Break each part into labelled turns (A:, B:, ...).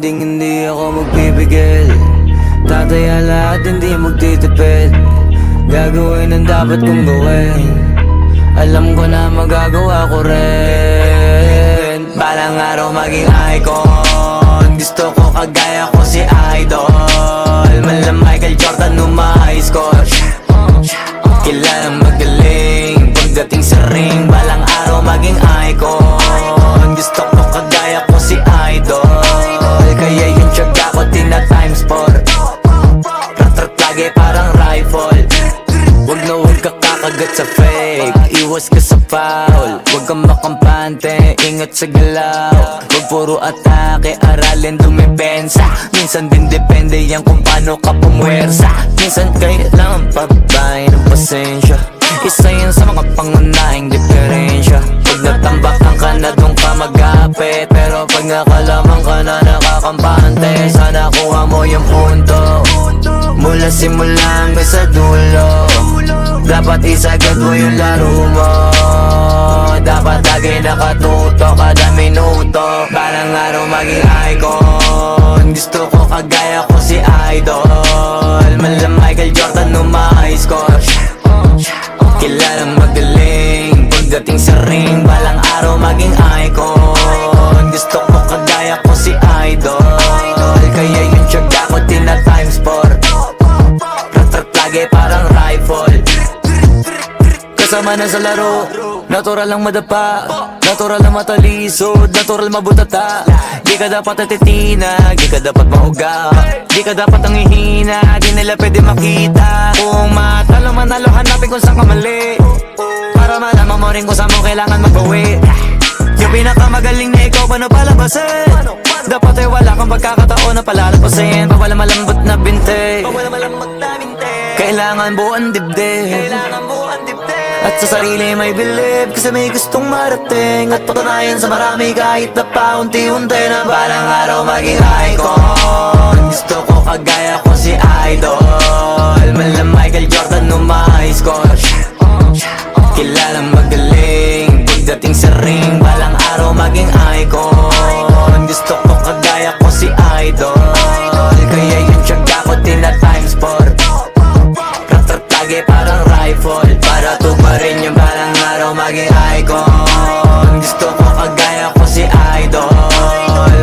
A: hindi ako magpipigil. Tataya lahat, hindi magtitipid. Gagawin ang dapat kong gawin. Alam ko na magagawa ko rin. Balang araw maging icon. Gusto ko kagaya ko si Idol. Mala Michael Jordan nung ma-high score. Kilalang magaling pagdating sa ring. Balang araw maging icon. Gusto ko kagaya ko si Idol. Kaya yung tiyaga ko tina times 4. Rat-rat lagi parang rifle. Wag na wag ka kakagat sa fake. Iwas ka sa foul. Wag kang makampante, ingat sa galaw. Wag puro atake, aralin dumipensa. Minsan din depende yan kung paano ka pumwersa. Minsan kailangan pagbahay ng pasensya. Isa yan sa mga pangunahing diferensya. Pag natambakan ka na doon ka magapit. Pero pag nakalaman ka na nakakampante, sana kuha mo yung punto. Mula simula hanggang sa dulo. Dapat isagad mo yung laro mo. Dapat lagi nakatuto kada minuto. Parang araw maging icon. Gusto ko kagaya ko si Idol. Mala Michael Jordan nung ma-high score. Kilalang magaling pagdating sa ring. Balang araw maging icon. Gusto ko kagaya ko si Idol. Kaya yung tiyaga ko tina times 4. Rat-rat lagi parang rifle. Kasama na sa laro, natural lang madapa. Natural lang matalisod, natural mabutata. Di ka dapat atitina, di ka dapat mahuga. Di ka dapat ang ihina, di nila pwede makita. Kung matalo manalo, hanapin kung saan ka mali. Para malaman mo rin kung saan mo kailangan magbawi. Yung pinakamagaling na ikaw, paano palabasin? Dapat ay wala kang pagkakataon na palalapasin. Pawala malambot na binte, kailangan buuan dibdib. At sa sarili may believe, kasi may gustong marating. At patunayan sa marami kahit na paunti-unti. Na balang araw maging icon. Gusto ko kagaya ko si Idol. Mala Michael Jordan nung ma-high score. Kilalang magaling pagdating sa ring. Balang araw maging icon. Gusto ko kagaya ko si Idol. Kaya yung tiyaga ko tina times 4. Rat-rat lagi parang rifle. Para tuparin yung balang araw maging icon. Gusto ko kagaya ko si Idol.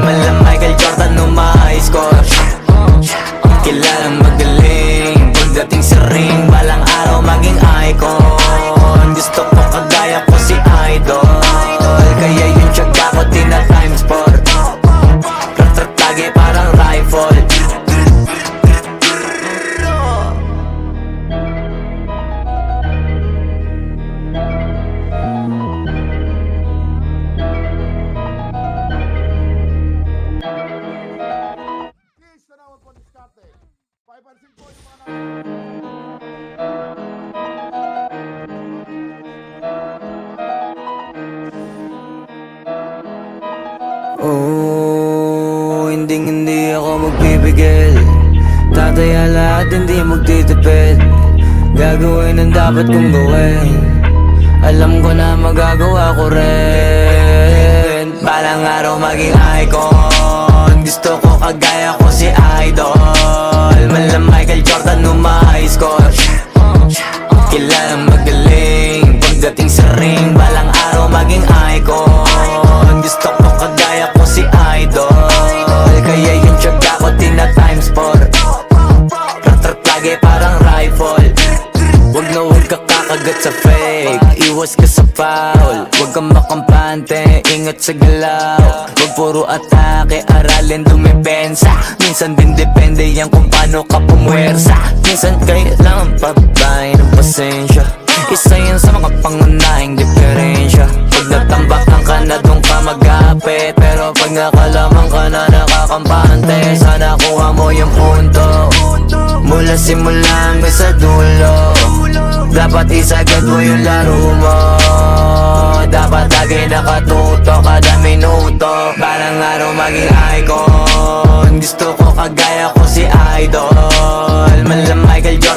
A: Mala Michael Jordan nung ma-high score. Kilalang magaling pagdating sa ring. Balang araw maging icon. Gusto ko kagaya ko si Idol. Kaya yung tiyaga ko tina times 4. Rat-rat lagi parang rifle. Oh, hindi ako magpipigil. Tataya lahat, hindi magtitipid. Gagawin ang dapat kong gawin. Alam ko na magagawa ko rin. Balang araw maging icon. Gusto ko kagaya ko si Idol. Mala Michael Jordan nung ma-high score. Kilalang magaling pagdating sa ring. Balang araw maging icon. Gusto ko kagaya ko si Idol. Kaya yung tiyaga ko tina times 4. Rat-rat lagi parang rifle. Wag na wag ka kakagat sa fake. Iwas ka sa foul. Wag kang makampante, ingat sa galaw. Wag puro atake, aralin dumipensa. Minsan din depende yan kung paano ka pumwersa. Minsan kailangan pagbahay ng pasensya. Isa yan sa mga pangunahing diferensya. Pag natambakan ka na doon ka magapit. Pero pag nakalaman ka na nakakampante, sana kuha mo yung punto. Mula simula hanggang sa dulo. Dapat isagad mo yung laro mo. Dapat lagi nakatuto kada minuto. Balang araw maging icon. Gusto ko kagaya ko si Idol. Mala Michael Jordan